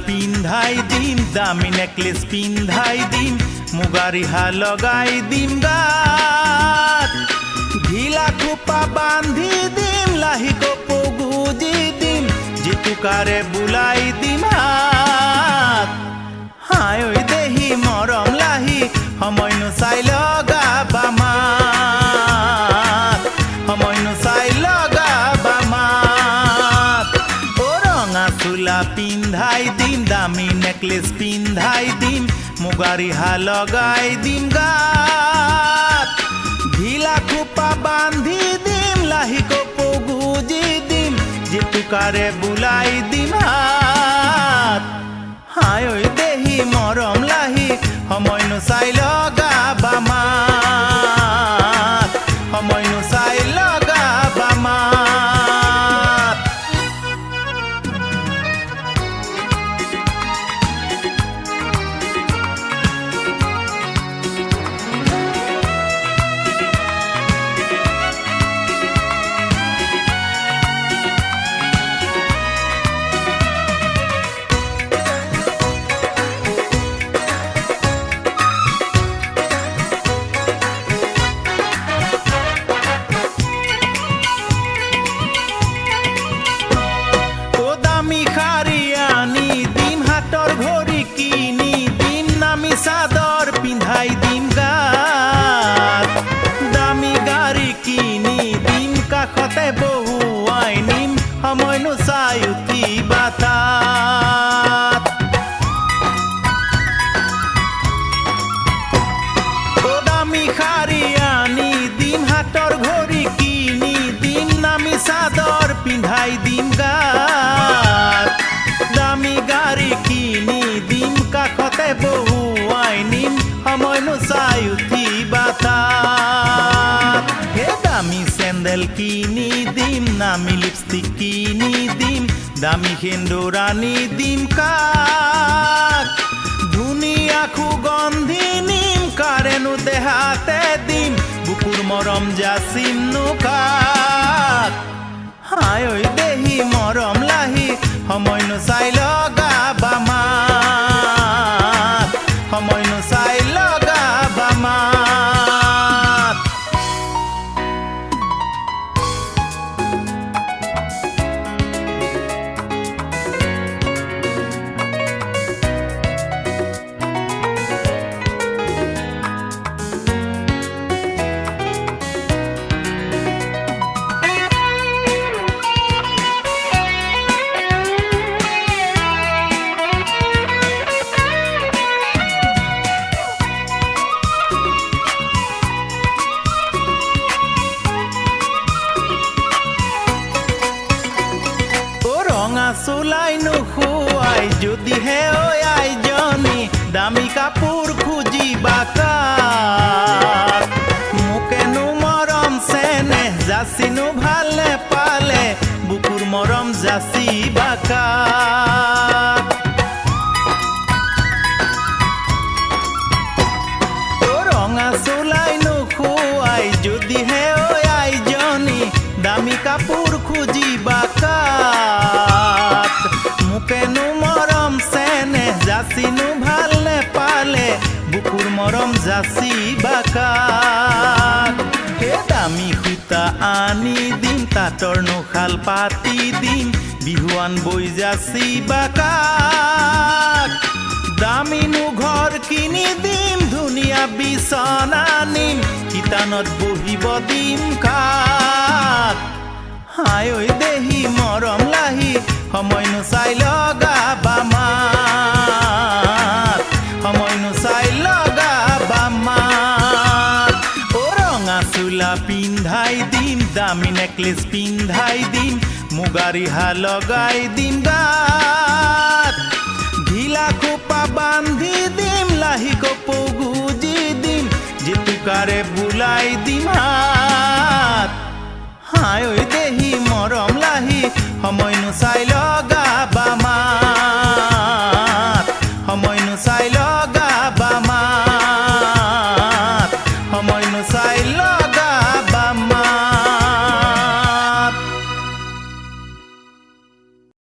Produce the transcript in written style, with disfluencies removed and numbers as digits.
পিন্ধাই দিম দামী নেকলেছ পিন্ধাই দিম মুগা ৰিহা লগাই দিম গাত ঢিলা খোপা বান্ধি দিম লাহি কপৌ গুজি দিম জেতুকাৰে বুলাই দিম হাত হাই ঐ দেহি মৰম লাহি সময় নোচাই লগাবা মাত সময় নোচাই লগাবা মাত অ ৰঙা চোলা পিন্ধাই দিম দামী নেকলেছ পিন্ধাই দিম মুগা ৰিহা লগাই দিম গাত ঢিলা খোপা বান্ধি দিম লাহি কপৌ গুজি দিম জেতুকাৰে বুলাই দিম হাত হাই ঐ দেহি মৰম লাহি সময় নোচাই লগাবা মাত সময় নোচাই লগাবা মাত চাদৰ পিন্ধাই দিম গাত দামী গাড়ী কিনি দিম কাষতে বহুৱাই নিম সময় নোচাই উঠিবা তাত দামী শাৰী আনি দিম হাতৰ ঘড়ী কিনি দিম দামী চাদৰ পিন্ধাই দিম গাত দামী গাড়ী কিনি দিম কাষতে বহু নিম সময় নোচাই উঠিবা তাত হে দামী চেণ্ডেল কিনি দিম নামী লিপষ্টিক কিনি দিম দামী সেন্দুৰ আনি দিম কাক ধুনীয়া সুগন্ধি নিম কাৰেনো দেহাতে দিম বুকুৰ মৰম যাচিম নোকাক হাই ঐ দেহি মৰম লাহি সময় নোচাই লগাবা মাত সময় নোচাই লগাবা মাত চোলাই নোখোৱাই যদিহে ঐ আইজনী দামী কাপোৰ খুজিবা কাক মোকেনো মৰম চেনেহ যাচিনো ভাল নেপালে বুকুৰ মৰম যাচিবা কাক ৰঙা চোলাই নোখোৱাই যদিহে ঐ আইজনী দামী কাপোৰ খুজিবা কাক মোকেনো মৰম চেনেহ যাচিনো ভাল নেপালে বুকুৰ মৰম যাচিবা কাক হে দামী সূতা আনি দিম তাঁতৰ নোশাল পাতি দিম বিহুৱান বৈ যাচিবা কাক দামীনো ঘৰ কিনি দিম ধুনীয়া বিচনা নিম কিতানত বহিব দিম কাক হাই ঐ দেহি মৰম লাহি সময় নোচাই লগাবা মাত সময় নোচাই লগাবা মাত অ ৰঙা চোলা পিন্ধাই দিম দামী নেকলেছ পিন্ধাই দিম মুগা ৰিহা লগাই দিম গাত ঢিলা খোপা বান্ধি দিম লাহি কপৌ গুজি দিম জেতুকাৰে বুলাই দিম হাত হাই ঐ দেহি মৰম লাহি সময় নোচাই লগা